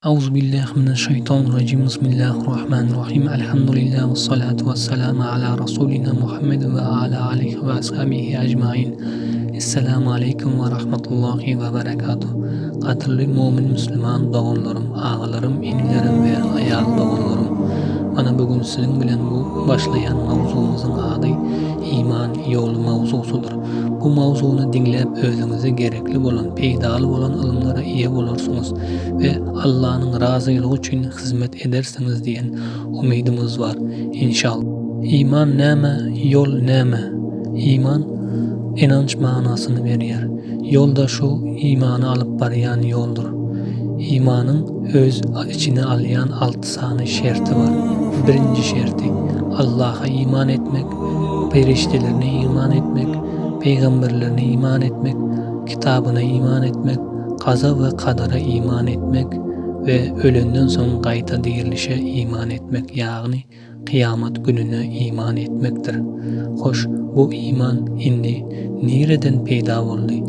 Euzubillahimineşşeytanirracim. Bismillahirrahmanirrahim. Elhamdülillah ve salatu ve selamu ala Resulina Muhammed ve ala alihi ve ashabihi ecmain. Esselamu aleyküm ve rahmetullahi ve berekatuhu. Qadirli mümin Müslüman doğanlarım, ağalarım, inilerim ve ayal doğanlarım. Ana bugün sizin bilen bu başlayan mavzumuzun adı iman yolu mavzusudur. Bu mavzunu dinlep özünüze gerekli bolan, peydalı bolan ilimlere iyi bolursunuz ve Allah'ın razılığı için hizmet edersiniz diyen umidimiz var inşallah. İman näme, yol näme? İman inanç manasını veriyor. Yol da şu imanı alıp barayan yoldur. İmanın öz içine alayan 6 sany şerti var. Birinci şerti Allah'a iman etmek, periştelerine iman etmek, peygamberlerine iman etmek, kitabına iman etmek, kaza ve kadara iman etmek ve ölünden soň gaýta dirilişe iman etmek, yani kıyamet gününe iman etmektir. Hoş, bu iman indi nireden peyda boldy?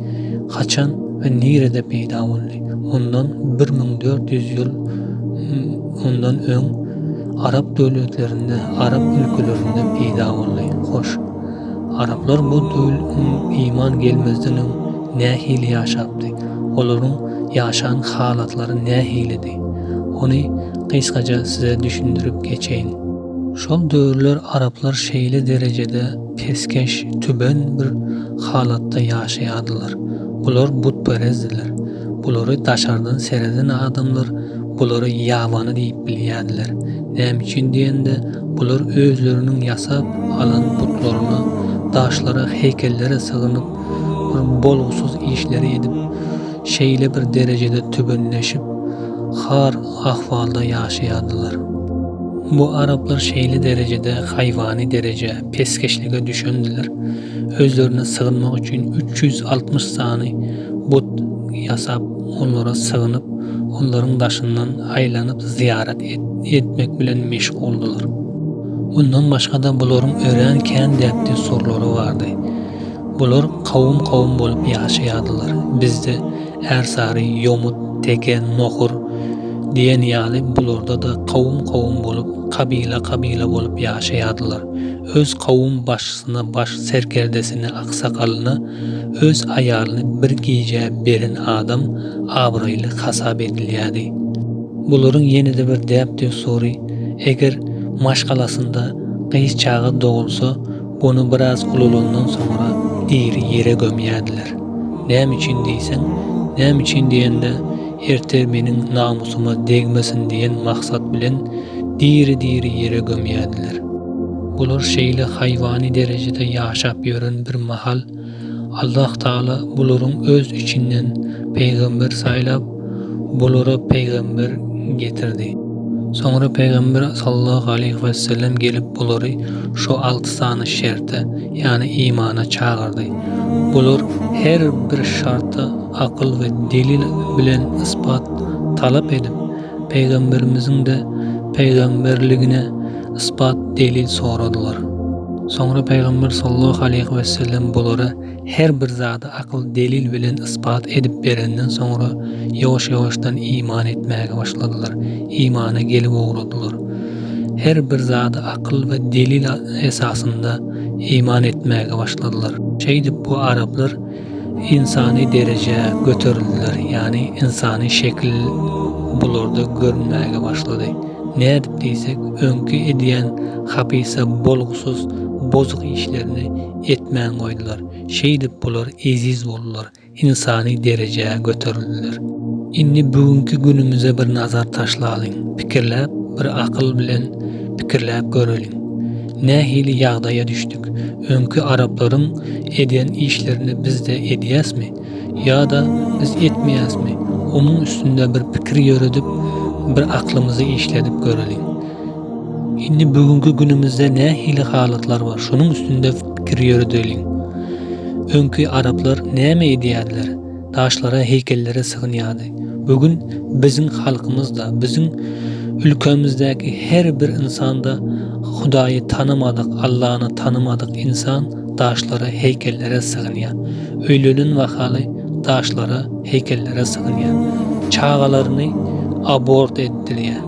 Kaçan ve nirede peyda boldy? Ondan 1400 yıl ondan ön Arap döwletlerinde, Arap ülkelerinde peyda boldy. Hoş, Araplar bu iman gelmezden nähili ýaşapdy? Olaryň ýaşan halatlary nähilidi? Onu kıskaca size düşündürüp geçeyin. Şol döwürler Araplar şeýle derejede peskeş, tüben bir halatda ýaşaýardylar. Bular butperestdiler. Bulary daşardan sereden adamlar, bulary ýabany diýip bilýärdiler. Näme üçin diýende bular özleriniň ýasap alan butlaryny daşlara, heykellere sığınıp bolgusuz işleri edip şeýle bir derejede tübenleşip har ahvalda ýaşaýardylar. Bu Araplar şeýle derejede haýwany dereje peskeşlige düşendiler. Özlerine sığınmak üçin 360 sany but ýasap onlara sığınıp onlaryň daşyndan aýlanyp ziyaret etmek bilen meşguldylar. Bundan başga da bularyň ören kän däpdi sorlary bardy. Bular kawum bolup ýaşaýardylar. Bizde Ersari, Yomut, Teke, Nohur diýen ýaly bularda da kawum bolup, kabila bolup ýaşaýardylar. Öz kawum başçysyna, baş serkerdesine, aksakalyna, öz aýalyny bir giýje beren adam abraýly hasap edilýärdi. Bularyň ýene-de bir däpdi sory: eger maşgalasynda gys çağı dogulsa, bunu biraz ululandan sonra diri ýere gömýärdiler. Näme üçin diýsen, näme üçin diýende erte meniň namusuma degmesin diýen maksat bilen diri ýere gömýärdiler. Bular şeýle haýwany derejede ýaşap ýören bir mahal Allah Taala bularyň öz içinden peýgamber saýlap, bulara peýgamber getirdi. Sonra Peygamber sallallahu aleyhi ve sellem gelip bulary şu 6 sany şerte, yani imana çağırdy. Bular her bir şarta akıl ve delil bilen ispat talap edip Peygamberimiziň de peygamberligine ispat delil soradylar. Sonra Peygamber sallallahu aleyhi ve sellem bulary her bir zady akıl delil bilen ispat edip berenden sonra ýawaş-ýawaşdan iman etmäge başladylar. İmana gelip uğradylar. Her bir zady akıl ve delil esasında iman etmäge başladylar. Şeýdip bu Araplar insani dereje göterildiler. Yani insani şekil bularda görünmäge başlady. Ne dip diýsek, öňkü edýän hapisa bolgusuz bozuk işlerini etmän goýdular. Şeýdip bular eziz boldular, insani derejeye göterildiler. Indi bugünkü günümüze bir nazar taşlaýyn. Pikirläp, bir akyl bilen pikirläp göreliň. Nähili ýagdaýa düşdük? Öňkü Araplaryň edýän işlerini biz de edýäsmi? Ýa-da biz etmeýäsmi? Onuň üstünde bir pikir ýöredip, bir aklymyzy işledip göreliň. Indi bugünkü günümizde nähili halatlar var? Şunun üstünde pikir ýöredeliň. Öňkü Araplar näme edýärdiler? Daşlara, heykellere sığınýardy. Bugün biziň halkymyzda, biziň ülkemizdäki her bir insanda Hudaýy tanımadyk, Allah'ını tanımadyk insan daşlara, heykellere sığınýar. Öýleniň wakaly daşlara, heykellere sığınýar. Çağalaryny abort etdirýär.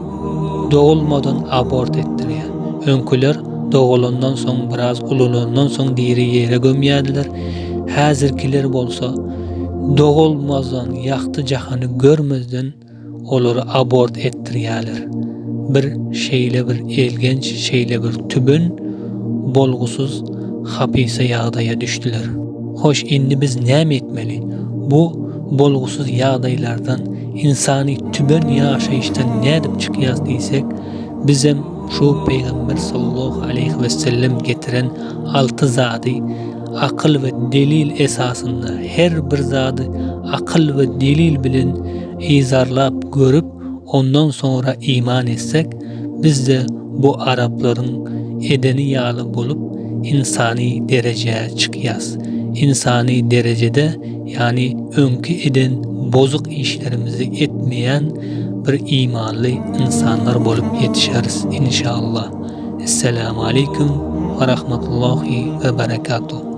Doğulmadan abort etdirýär. Öňküler doğulandan soň biraz ululandan soň diri ýere gömýärdiler. Häzirkiler bolsa doğulmazdan ýakty jahany görmezden olary abort etdirýärler. Bir şeýle bir elgenç şeýle bir tübün bolgusuz hapise ýagdaýa düşdiler. Hoş indi biz näme etmeli? Bu bolgusuz ýagdaýlardan insani tüben ýaşaýyşdan nädip çykýas diýsek, bizem şu Peýgamber sallallahu aleyhi ve sellem getiren 6 zady akıl ve delil esasında her bir zady akıl ve delil bilen izarlap görüp ondan sonra iman etsek, biz de bu Arapların edeni ýaly bolup insani dereceye çykýas. İnsani derecede yani öňkü eden bozuk işlerimizi etmeyen bir imanlı insanlar bolup yetişeriz inşallah. Esselamu aleyküm ve rahmetullahi ve berekatuhu.